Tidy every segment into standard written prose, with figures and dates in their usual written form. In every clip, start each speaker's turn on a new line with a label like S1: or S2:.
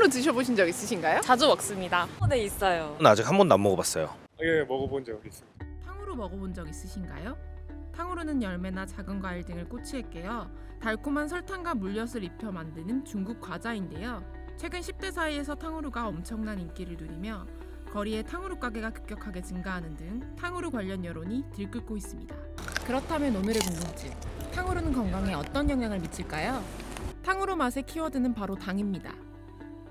S1: 탕후루 드셔보신 적 있으신가요?
S2: 자주 먹습니다. 네, 있어요.
S3: 아직 한 번도 안 먹어봤어요.
S4: 예, 먹어본 적 있습니다.
S5: 탕후루 먹어본 적 있으신가요? 탕후루는 열매나 작은 과일 등을 꼬치에 깨어 달콤한 설탕과 물엿을 입혀 만드는 중국 과자인데요. 최근 10대 사이에서 탕후루가 엄청난 인기를 누리며 거리에 탕후루 가게가 급격하게 증가하는 등 탕후루 관련 여론이 들끓고 있습니다. 그렇다면 오늘의 궁금증, 탕후루는 건강에 어떤 영향을 미칠까요? 탕후루 맛의 키워드는 바로 당입니다.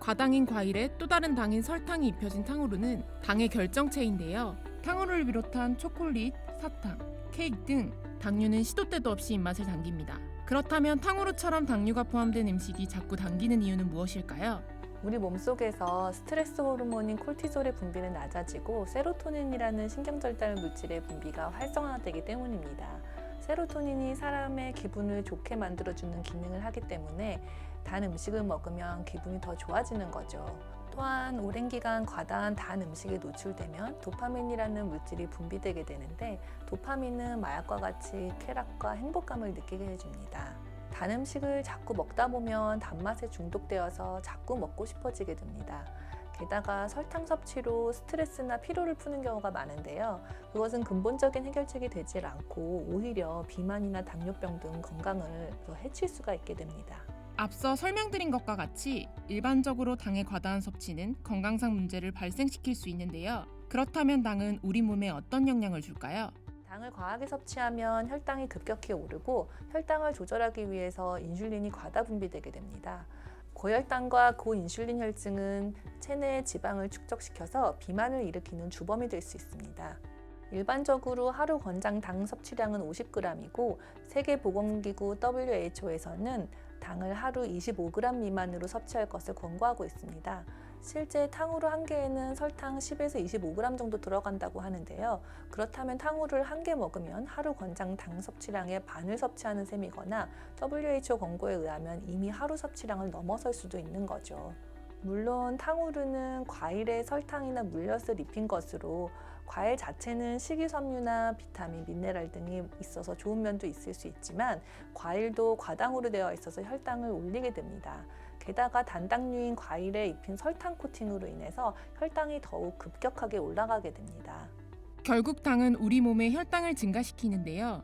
S5: 과당인 과일에 또 다른 당인 설탕이 입혀진 탕후루는 당의 결정체인데요. 탕후루를 비롯한 초콜릿, 사탕, 케이크 등 당류는 시도 때도 없이 입맛을 당깁니다. 그렇다면 탕후루처럼 당류가 포함된 음식이 자꾸 당기는 이유는 무엇일까요?
S6: 우리 몸속에서 스트레스 호르몬인 콜티졸의 분비는 낮아지고 세로토닌이라는 신경절달 물질의 분비가 활성화되기 때문입니다. 세로토닌이 사람의 기분을 좋게 만들어주는 기능을 하기 때문에 단 음식을 먹으면 기분이 더 좋아지는 거죠. 또한 오랜 기간 과다한 단 음식에 노출되면 도파민이라는 물질이 분비되게 되는데 도파민은 마약과 같이 쾌락과 행복감을 느끼게 해줍니다. 단 음식을 자꾸 먹다 보면 단맛에 중독되어서 자꾸 먹고 싶어지게 됩니다. 게다가 설탕 섭취로 스트레스나 피로를 푸는 경우가 많은데요. 그것은 근본적인 해결책이 되질 않고 오히려 비만이나 당뇨병 등 건강을 더 해칠 수가 있게 됩니다.
S5: 앞서 설명드린 것과 같이 일반적으로 당의 과다한 섭취는 건강상 문제를 발생시킬 수 있는데요. 그렇다면 당은 우리 몸에 어떤 영향을 줄까요?
S6: 당을 과하게 섭취하면 혈당이 급격히 오르고 혈당을 조절하기 위해서 인슐린이 과다 분비되게 됩니다. 고혈당과 고인슐린 혈증은 체내의 지방을 축적시켜서 비만을 일으키는 주범이 될 수 있습니다. 일반적으로 하루 권장 당 섭취량은 50g이고 세계보건기구 WHO에서는 당을 하루 25g 미만으로 섭취할 것을 권고하고 있습니다. 실제 탕후루 한 개에는 설탕 10에서 25g 정도 들어간다고 하는데요. 그렇다면 탕후루를 한 개 먹으면 하루 권장 당 섭취량의 반을 섭취하는 셈이거나 WHO 권고에 의하면 이미 하루 섭취량을 넘어설 수도 있는 거죠. 물론 탕후루는 과일에 설탕이나 물엿을 입힌 것으로 과일 자체는 식이섬유나 비타민, 미네랄 등이 있어서 좋은 면도 있을 수 있지만 과일도 과당으로 되어 있어서 혈당을 올리게 됩니다. 게다가 단당류인 과일에 입힌 설탕 코팅으로 인해서 혈당이 더욱 급격하게 올라가게 됩니다.
S5: 결국 당은 우리 몸의 혈당을 증가시키는데요.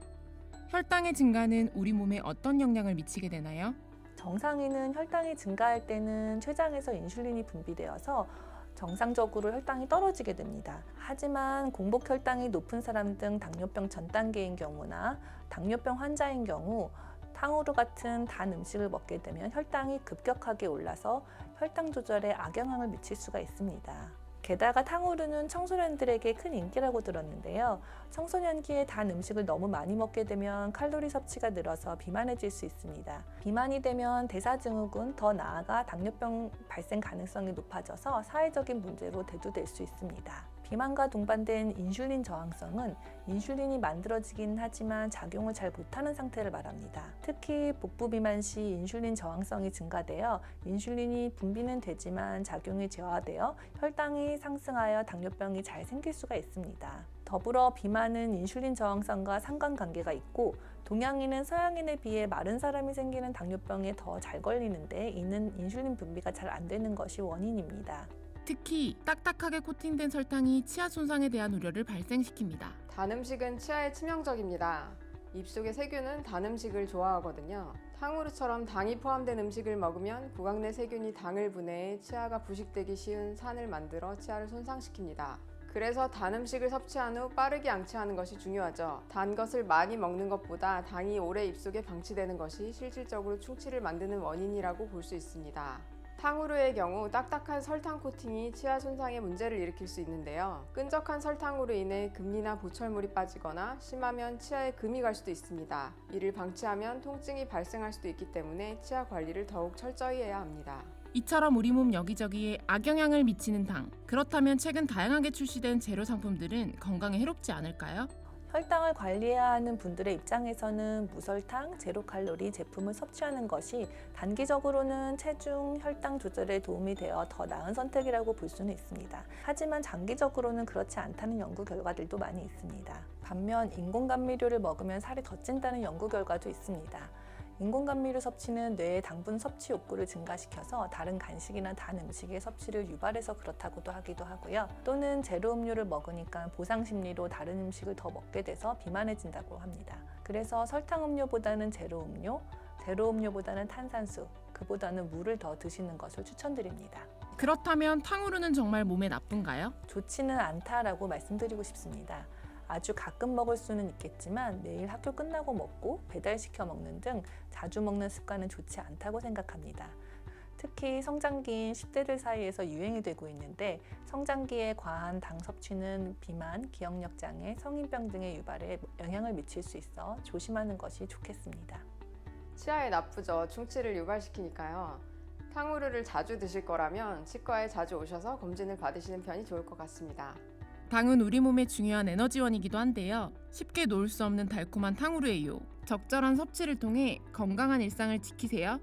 S5: 혈당의 증가는 우리 몸에 어떤 영향을 미치게 되나요?
S6: 정상인은 혈당이 증가할 때는 췌장에서 인슐린이 분비되어서 정상적으로 혈당이 떨어지게 됩니다. 하지만 공복 혈당이 높은 사람 등 당뇨병 전 단계인 경우나 당뇨병 환자인 경우 탕후루 같은 단 음식을 먹게 되면 혈당이 급격하게 올라서 혈당 조절에 악영향을 미칠 수가 있습니다. 게다가 탕후루는 청소년들에게 큰 인기라고 들었는데요. 청소년기에 단 음식을 너무 많이 먹게 되면 칼로리 섭취가 늘어서 비만해질 수 있습니다. 비만이 되면 대사증후군, 더 나아가 당뇨병 발생 가능성이 높아져서 사회적인 문제로 대두될 수 있습니다. 비만과 동반된 인슐린 저항성은 인슐린이 만들어지긴 하지만 작용을 잘 못하는 상태를 말합니다. 특히 복부 비만 시 인슐린 저항성이 증가되어 인슐린이 분비는 되지만 작용이 저하되어 혈당이 상승하여 당뇨병이 잘 생길 수가 있습니다. 더불어 비만은 인슐린 저항성과 상관관계가 있고 동양인은 서양인에 비해 마른 사람이 생기는 당뇨병에 더 잘 걸리는데 이는 인슐린 분비가 잘 안 되는 것이 원인입니다.
S5: 특히 딱딱하게 코팅된 설탕이 치아 손상에 대한 우려를 발생시킵니다.
S7: 단 음식은 치아에 치명적입니다. 입속의 세균은 단 음식을 좋아하거든요. 탕후루처럼 당이 포함된 음식을 먹으면 구강 내 세균이 당을 분해해 치아가 부식되기 쉬운 산을 만들어 치아를 손상시킵니다. 그래서 단 음식을 섭취한 후 빠르게 양치하는 것이 중요하죠. 단 것을 많이 먹는 것보다 당이 오래 입속에 방치되는 것이 실질적으로 충치를 만드는 원인이라고 볼 수 있습니다. 탕후루의 경우 딱딱한 설탕 코팅이 치아 손상에 문제를 일으킬 수 있는데요. 끈적한 설탕으로 인해 금리나 보철물이 빠지거나 심하면 치아에 금이 갈 수도 있습니다. 이를 방치하면 통증이 발생할 수도 있기 때문에 치아 관리를 더욱 철저히 해야 합니다.
S5: 이처럼 우리 몸 여기저기에 악영향을 미치는 당. 그렇다면 최근 다양하게 출시된 재료 상품들은 건강에 해롭지 않을까요?
S6: 혈당을 관리해야 하는 분들의 입장에서는 무설탕, 제로칼로리 제품을 섭취하는 것이 단기적으로는 체중, 혈당 조절에 도움이 되어 더 나은 선택이라고 볼 수는 있습니다. 하지만 장기적으로는 그렇지 않다는 연구 결과들도 많이 있습니다. 반면 인공감미료를 먹으면 살이 더 찐다는 연구 결과도 있습니다. 인공 감미료 섭취는 뇌의 당분 섭취 욕구를 증가시켜서 다른 간식이나 단 음식의 섭취를 유발해서 그렇다고도 하기도 하고요. 또는 제로 음료를 먹으니까 보상 심리로 다른 음식을 더 먹게 돼서 비만해진다고 합니다. 그래서 설탕 음료보다는 제로 음료보다는 탄산수, 그보다는 물을 더 드시는 것을 추천드립니다.
S5: 그렇다면 탕후루는 정말 몸에 나쁜가요?
S6: 좋지는 않다라고 말씀드리고 싶습니다. 아주 가끔 먹을 수는 있겠지만 매일 학교 끝나고 먹고 배달시켜 먹는 등 자주 먹는 습관은 좋지 않다고 생각합니다. 특히 성장기인 10대들 사이에서 유행이 되고 있는데 성장기에 과한 당 섭취는 비만, 기억력 장애, 성인병 등의 유발에 영향을 미칠 수 있어 조심하는 것이 좋겠습니다.
S7: 치아에 나쁘죠. 충치를 유발시키니까요. 탕후루를 자주 드실 거라면 치과에 자주 오셔서 검진을 받으시는 편이 좋을 것 같습니다.
S5: 당은 우리 몸의 중요한 에너지원이기도 한데요. 쉽게 놓을 수 없는 달콤한 탕후루의 유혹. 적절한 섭취를 통해 건강한 일상을 지키세요.